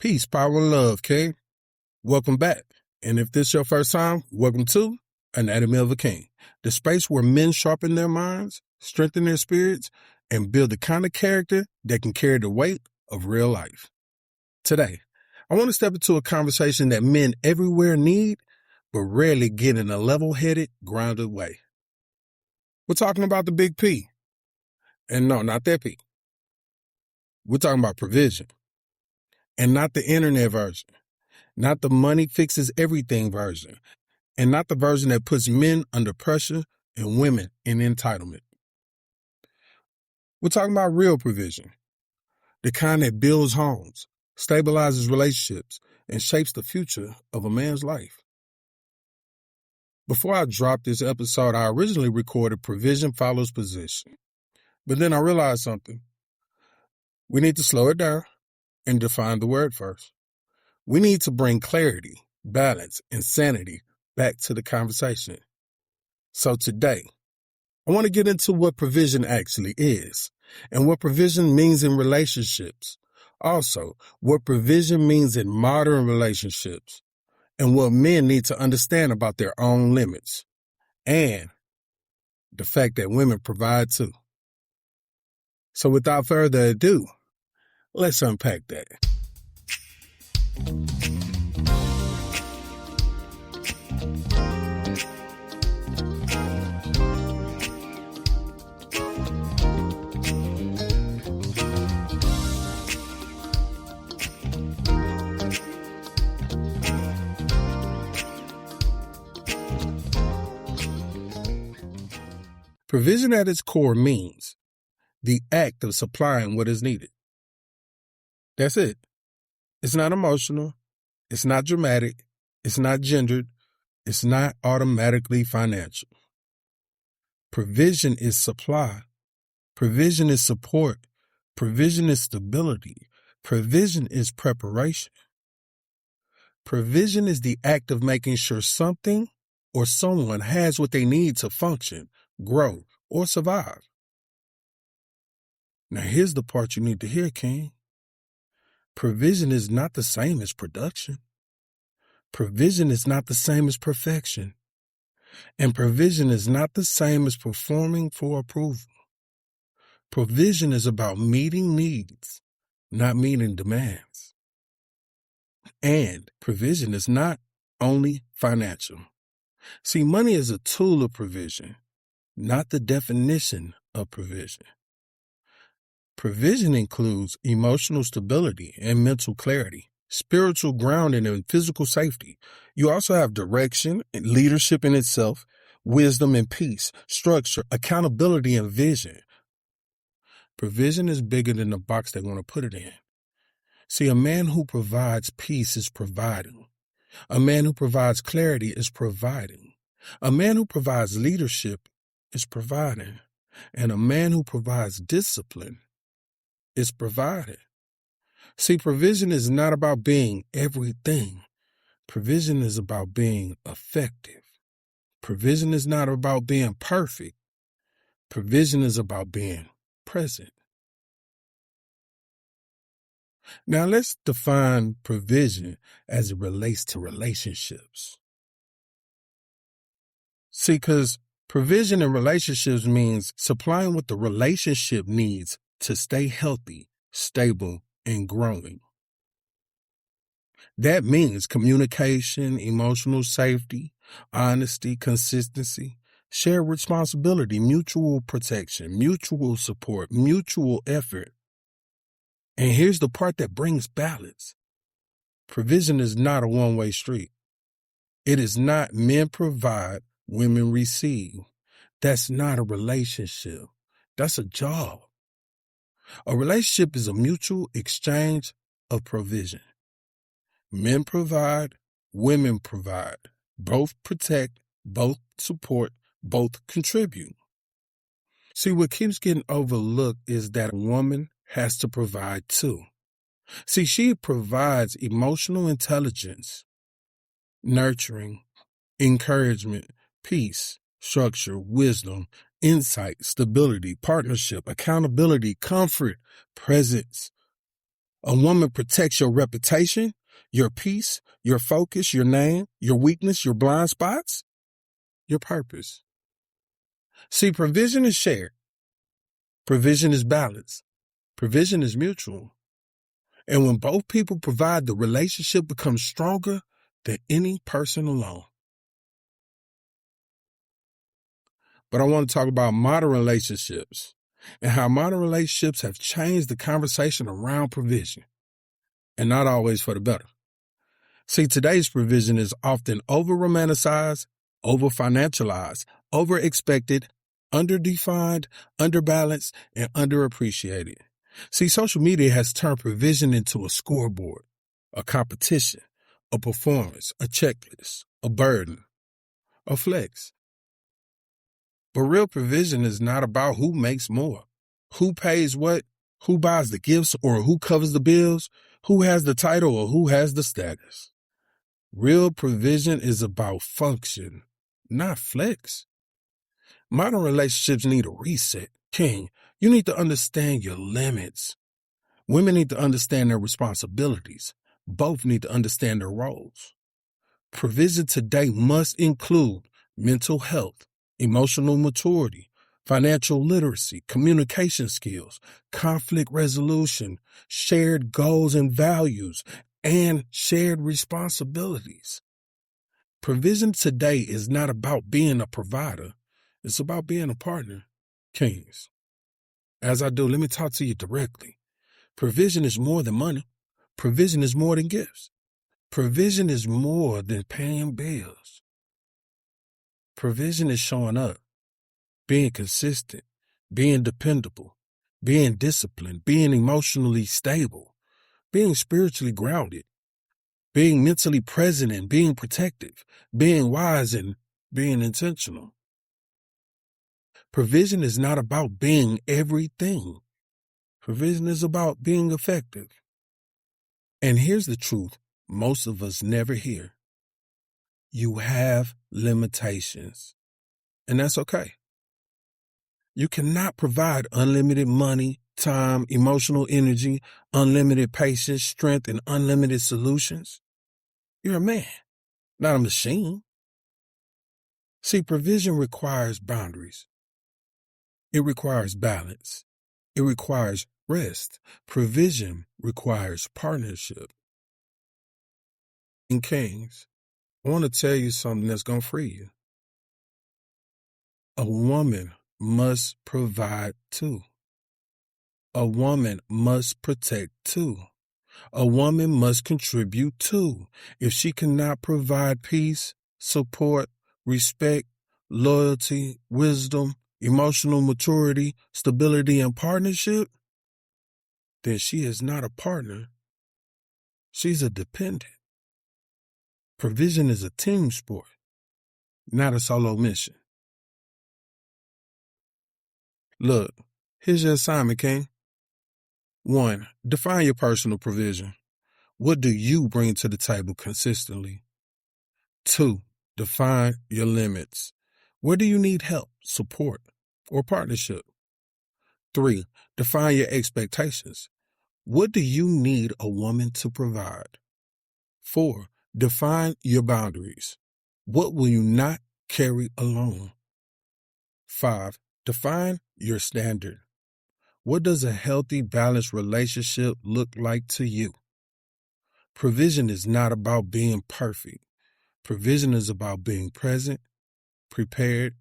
Peace, power, and love, King. Welcome back. And if this is your first time, welcome to Anatomy of a King, the space where men sharpen their minds, strengthen their spirits, and build the kind of character that can carry the weight of real life. Today, I want to step into a conversation that men everywhere need, but rarely get in a level-headed, grounded way. We're talking about the big P. And no, not that P. We're talking about provision. And not the internet version. Not the money fixes everything version. And not the version that puts men under pressure and women in entitlement. We're talking about real provision. The kind that builds homes, stabilizes relationships, and shapes the future of a man's life. Before I dropped this episode, I originally recorded Provision Follows Position. But then I realized something. We need to slow it down and define the word first. We need to bring clarity, balance, and sanity back to the conversation. So today, I want to get into what provision actually is and what provision means in relationships. Also, what provision means in modern relationships and what men need to understand about their own limits and the fact that women provide too. So without further ado, let's unpack that. Provision at its core means the act of supplying what is needed. That's it. It's not emotional. It's not dramatic. It's not gendered. It's not automatically financial. Provision is supply. Provision is support. Provision is stability. Provision is preparation. Provision is the act of making sure something or someone has what they need to function, grow, or survive. Now here's the part you need to hear, King. Provision is not the same as production. Provision is not the same as perfection. And provision is not the same as performing for approval. Provision is about meeting needs, not meeting demands. And provision is not only financial. See, money is a tool of provision, not the definition of provision. Provision includes emotional stability and mental clarity, spiritual grounding and physical safety. You also have direction and leadership in itself, wisdom and peace, structure, accountability and vision. Provision is bigger than the box they want to put it in. See, a man who provides peace is providing. A man who provides clarity is providing. A man who provides leadership is providing. And a man who provides discipline is providing. See, provision is not about being everything. Provision is about being effective. Provision is not about being perfect. Provision is about being present. Now let's define provision as it relates to relationships. See, because provision in relationships means supplying what the relationship needs to stay healthy, stable, and growing. That means communication, emotional safety, honesty, consistency, shared responsibility, mutual protection, mutual support, mutual effort. And here's the part that brings balance. Provision is not a one-way street. It is not men provide, women receive. That's not a relationship. That's a job. A relationship is a mutual exchange of provision. Men provide, women provide. Both protect, both support, both contribute. See, what keeps getting overlooked is that a woman has to provide too. See, she provides emotional intelligence, nurturing, encouragement, peace, structure, wisdom, insight, stability, partnership, accountability, comfort, presence. A woman protects your reputation, your peace, your focus, your name, your weakness, your blind spots, your purpose. See, provision is shared. Provision is balanced. Provision is mutual. And when both people provide, the relationship becomes stronger than any person alone. But I want to talk about modern relationships and how modern relationships have changed the conversation around provision, and not always for the better. See, today's provision is often over-romanticized, over-financialized, over-expected, underdefined, underbalanced, and underappreciated. See, social media has turned provision into a scoreboard, a competition, a performance, a checklist, a burden, a flex. But real provision is not about who makes more, who pays what, who buys the gifts or who covers the bills, who has the title or who has the status. Real provision is about function, not flex. Modern relationships need a reset. King, you need to understand your limits. Women need to understand their responsibilities. Both need to understand their roles. Provision today must include mental health, emotional maturity, financial literacy, communication skills, conflict resolution, shared goals and values, and shared responsibilities. Provision today is not about being a provider. It's about being a partner. Kings, as I do, let me talk to you directly. Provision is more than money. Provision is more than gifts. Provision is more than paying bills. Provision is showing up, being consistent, being dependable, being disciplined, being emotionally stable, being spiritually grounded, being mentally present and being protective, being wise and being intentional. Provision is not about being everything. Provision is about being effective. And here's the truth most of us never hear. You have limitations, and that's okay. You cannot provide unlimited money, time, emotional energy, unlimited patience, strength, and unlimited solutions. You're a man, not a machine. See, provision requires boundaries. It requires balance. It requires rest. Provision requires partnership. And Kings, I want to tell you something that's going to free you. A woman must provide too. A woman must protect too. A woman must contribute too. If she cannot provide peace, support, respect, loyalty, wisdom, emotional maturity, stability, and partnership, then she is not a partner. She's a dependent. Provision is a team sport, not a solo mission. Look, here's your assignment, King. 1. Define your personal provision. What do you bring to the table consistently? 2. Define your limits. Where do you need help, support, or partnership? 3. Define your expectations. What do you need a woman to provide? 4. Define your boundaries. What will you not carry alone? 5. Define your standard. What does a healthy, balanced relationship look like to you? Provision is not about being perfect. Provision is about being present, prepared,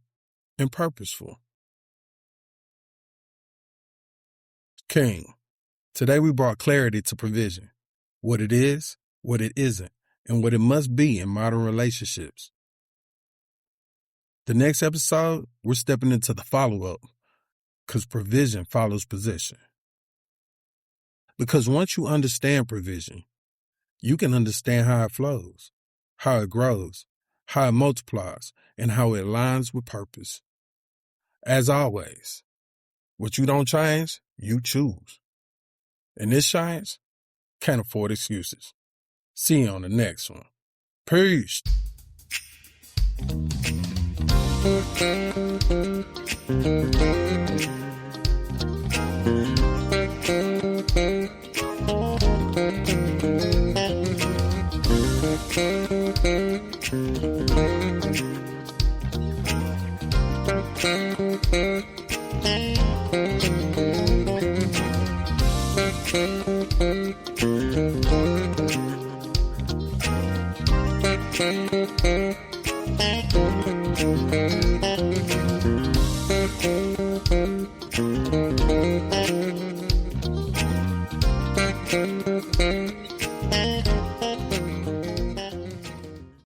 and purposeful. King, today we brought clarity to provision, what it is, what it isn't, and what it must be in modern relationships. The next episode, we're stepping into the follow-up, because provision follows possession. Because once you understand provision, you can understand how it flows, how it grows, how it multiplies, and how it aligns with purpose. As always, what you don't change, you choose. And this shines, can't afford excuses. See you on the next one. Peace.